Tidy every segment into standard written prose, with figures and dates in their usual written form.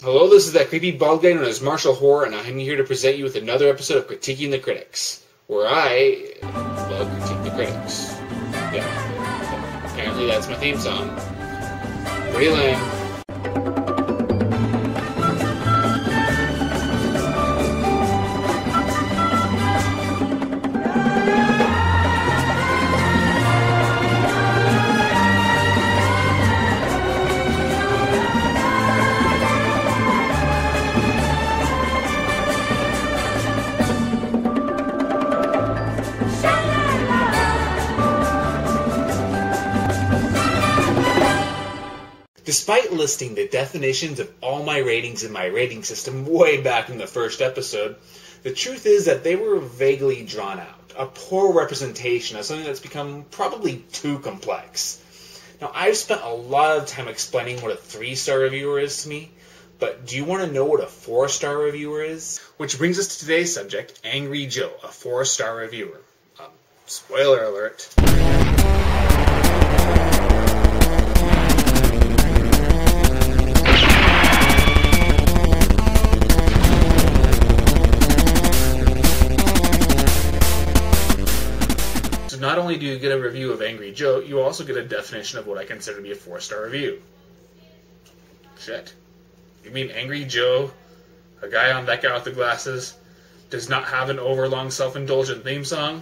Hello, this is that creepy bald guy known as Marshall Horror, and I'm here to present you with another episode of Critiquing the Critics, where I critique the critics. Yeah, apparently that's my theme song. Pretty lame. Despite listing the definitions of all my ratings in my rating system way back in the first episode, the truth is that they were vaguely drawn out, a poor representation of something that's become probably too complex. Now, I've spent a lot of time explaining what a 3-star reviewer is to me, but do you want to know what a 4-star reviewer is? Which brings us to today's subject, Angry Joe, a 4-star reviewer. Spoiler alert. Not only do you get a review of Angry Joe, you also get a definition of what I consider to be a 4-star review. Shit. You mean Angry Joe, a guy on that guy with the glasses, does not have an overlong self-indulgent theme song?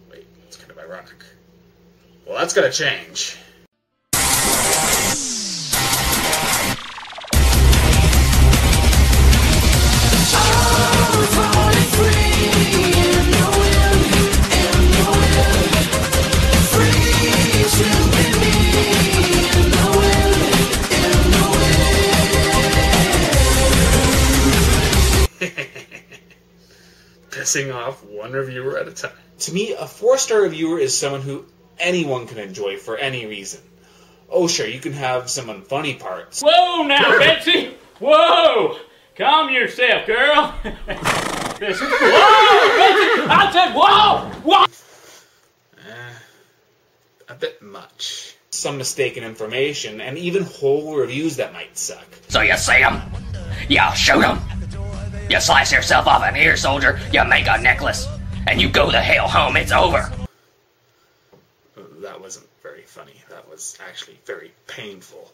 Wait, that's kind of ironic. Well, that's gotta change. Pissing off one reviewer at a time. To me, a 4-star reviewer is someone who anyone can enjoy for any reason. Oh, sure, you can have some unfunny parts. Whoa, now, Betsy! Whoa! Calm yourself, girl! Whoa, Betsy! I said, whoa! Whoa! A bit much. Some mistaken information, and even whole reviews that might suck. So you see them, you shoot them, you slice yourself off an ear, soldier, you make a necklace, and you go the hell home, it's over. That wasn't very funny. That was actually very painful.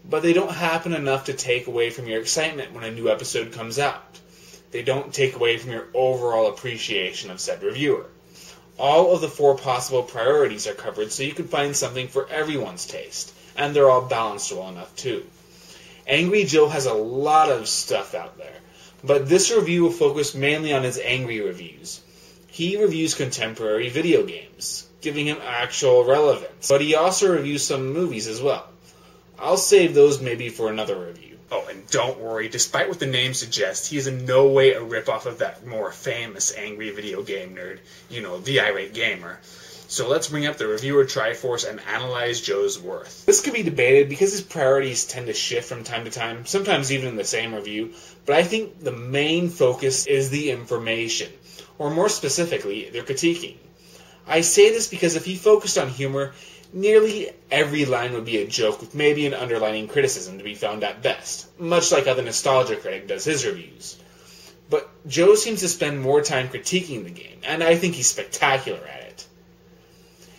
But they don't happen enough to take away from your excitement when a new episode comes out. They don't take away from your overall appreciation of said reviewer. All of the 4 possible priorities are covered so you can find something for everyone's taste, and they're all balanced well enough too. Angry Joe has a lot of stuff out there, but this review will focus mainly on his angry reviews. He reviews contemporary video games, giving him actual relevance, but he also reviews some movies as well. I'll save those maybe for another review. Oh, and don't worry, despite what the name suggests, he is in no way a ripoff of that more famous angry video game nerd, you know, the Irate Gamer. So let's bring up the reviewer Triforce and analyze Joe's worth. This could be debated because his priorities tend to shift from time to time, sometimes even in the same review, but I think the main focus is the information, or more specifically, their critiquing. I say this because if he focused on humor, nearly every line would be a joke with maybe an underlining criticism to be found at best, much like how the Nostalgia Critic does his reviews. But Joe seems to spend more time critiquing the game, and I think he's spectacular at it.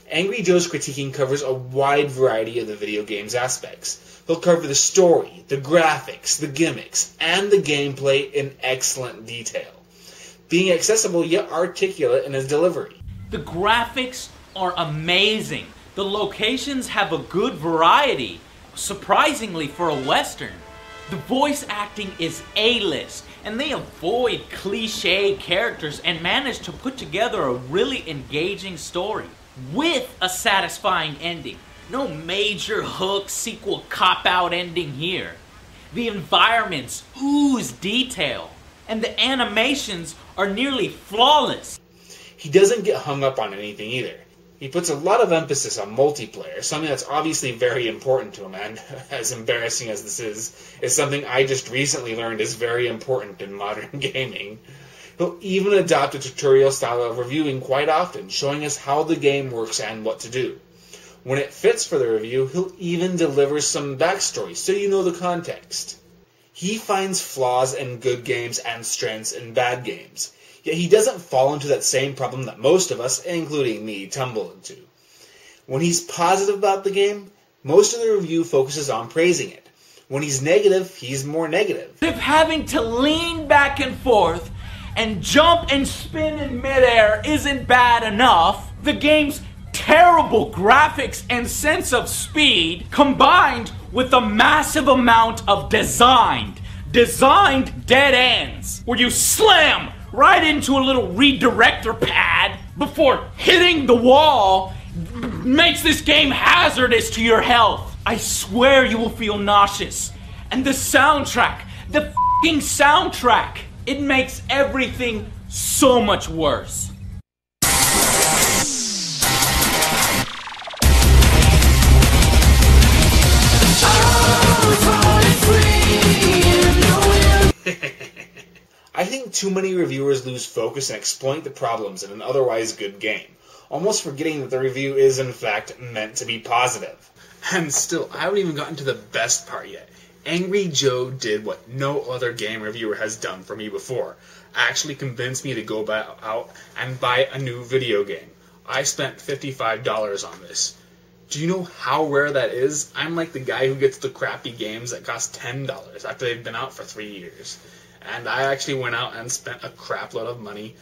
Angry Joe's critiquing covers a wide variety of the video game's aspects. He'll cover the story, the graphics, the gimmicks, and the gameplay in excellent detail, being accessible yet articulate in his delivery. The graphics are amazing. The locations have a good variety, surprisingly for a Western. The voice acting is A-list, and they avoid cliché characters and manage to put together a really engaging story with a satisfying ending. No major hook, sequel, cop-out ending here. The environments ooze detail, and the animations are nearly flawless. He doesn't get hung up on anything either. He puts a lot of emphasis on multiplayer, something that's obviously very important to him, and as embarrassing as this is something I just recently learned is very important in modern gaming. He'll even adopt a tutorial style of reviewing quite often, showing us how the game works and what to do. When it fits for the review, he'll even deliver some backstory so you know the context. He finds flaws in good games and strengths in bad games. Yet he doesn't fall into that same problem that most of us, including me, tumble into. When he's positive about the game, most of the review focuses on praising it. When he's negative, he's more negative. If having to lean back and forth and jump and spin in midair isn't bad enough, the game's terrible graphics and sense of speed, combined with a massive amount of designed dead ends, where you slam right into a little redirector pad before hitting the wall, makes this game hazardous to your health. I swear you will feel nauseous. And the soundtrack, the f***ing soundtrack, it makes everything so much worse. I think too many reviewers lose focus and exploit the problems in an otherwise good game, almost forgetting that the review is in fact meant to be positive. And still, I haven't even gotten to the best part yet. Angry Joe did what no other game reviewer has done for me before. Actually convinced me to go out and buy a new video game. I spent $55 on this. Do you know how rare that is? I'm like the guy who gets the crappy games that cost $10 after they've been out for 3 years. And I actually went out and spent a crap load of money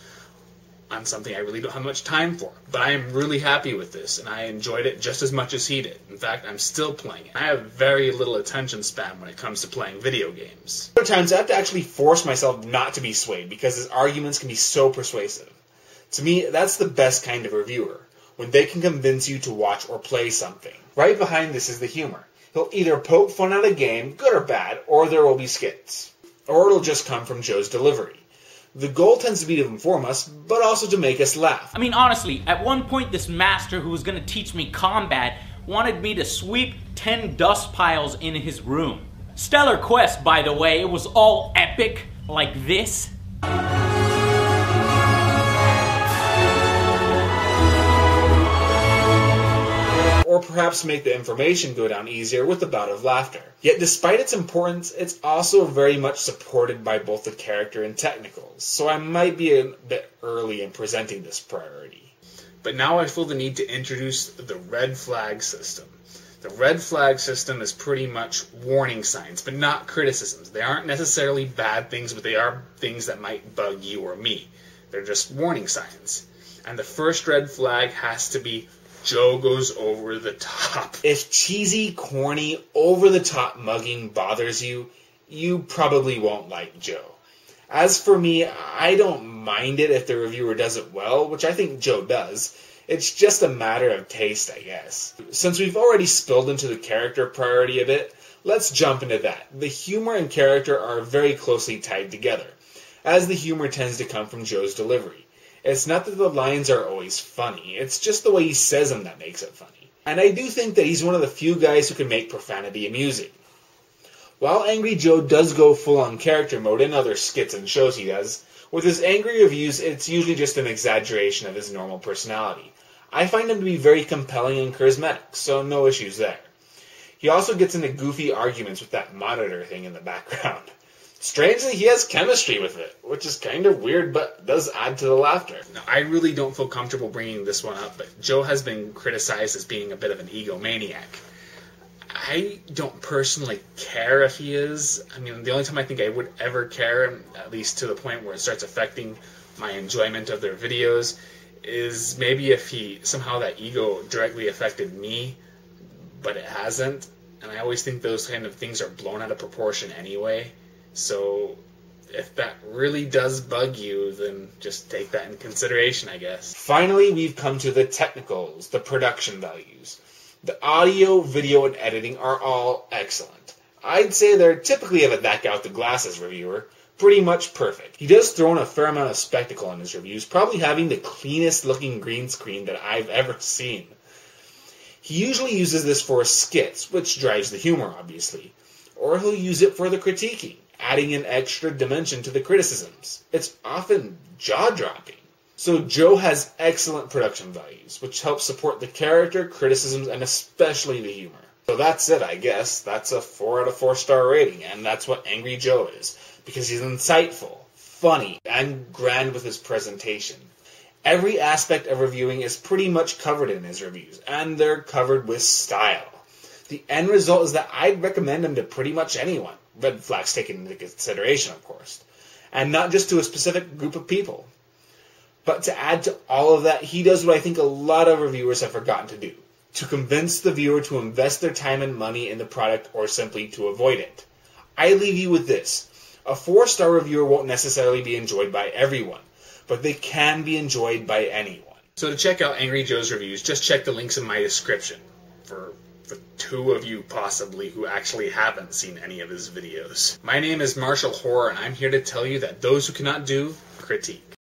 on something I really don't have much time for. But I am really happy with this, and I enjoyed it just as much as he did. In fact, I'm still playing it. I have very little attention span when it comes to playing video games. Other times I have to actually force myself not to be swayed because his arguments can be so persuasive. To me, that's the best kind of reviewer, when they can convince you to watch or play something. Right behind this is the humor. He'll either poke fun at a game, good or bad, or there will be skits. Or it'll just come from Joe's delivery. The goal tends to be to inform us, but also to make us laugh. I mean, honestly, at one point this master who was going to teach me combat wanted me to sweep 10 dust piles in his room. Stellar Quest, by the way, it was all epic, like this. Or perhaps make the information go down easier with a bout of laughter. Yet despite its importance, it's also very much supported by both the character and technicals, so I might be a bit early in presenting this priority. But now I feel the need to introduce the red flag system. The red flag system is pretty much warning signs, but not criticisms. They aren't necessarily bad things, but they are things that might bug you or me. They're just warning signs. And the first red flag has to be Joe goes over the top. If cheesy, corny, over-the-top mugging bothers you, you probably won't like Joe. As for me, I don't mind it if the reviewer does it well, which I think Joe does. It's just a matter of taste, I guess. Since we've already spilled into the character priority a bit, let's jump into that. The humor and character are very closely tied together, as the humor tends to come from Joe's delivery. It's not that the lines are always funny, it's just the way he says them that makes it funny. And I do think that he's one of the few guys who can make profanity amusing. While Angry Joe does go full-on character mode in other skits and shows he does, with his angry reviews it's usually just an exaggeration of his normal personality. I find him to be very compelling and charismatic, so no issues there. He also gets into goofy arguments with that monitor thing in the background. Strangely, he has chemistry with it, which is kind of weird, but does add to the laughter. Now, I really don't feel comfortable bringing this one up, but Joe has been criticized as being a bit of an egomaniac. I don't personally care if he is. I mean, the only time I think I would ever care, at least to the point where it starts affecting my enjoyment of their videos, is maybe if somehow that ego directly affected me, but it hasn't. And I always think those kind of things are blown out of proportion anyway. So if that really does bug you, then just take that in consideration, I guess. Finally, we've come to the technicals, the production values. The audio, video, and editing are all excellent. I'd say they're typically of a That Guy with the Glasses reviewer, pretty much perfect. He does throw in a fair amount of spectacle in his reviews, probably having the cleanest looking green screen that I've ever seen. He usually uses this for skits, which drives the humor, obviously. Or he'll use it for the critiquing, adding an extra dimension to the criticisms. It's often jaw-dropping. So Joe has excellent production values, which help support the character, criticisms, and especially the humor. So that's it, I guess. That's a 4 out of 4 star rating, and that's what Angry Joe is. Because he's insightful, funny, and grand with his presentation. Every aspect of reviewing is pretty much covered in his reviews, and they're covered with style. The end result is that I'd recommend him to pretty much anyone, red flags taken into consideration, of course, and not just to a specific group of people. But to add to all of that, he does what I think a lot of reviewers have forgotten to do, to convince the viewer to invest their time and money in the product or simply to avoid it. I leave you with this. A 4-star reviewer won't necessarily be enjoyed by everyone, but they can be enjoyed by anyone. So to check out Angry Joe's reviews, just check the links in my description for the 2 of you possibly who actually haven't seen any of his videos. My name is Marshall Horror, and I'm here to tell you that those who cannot do, critique.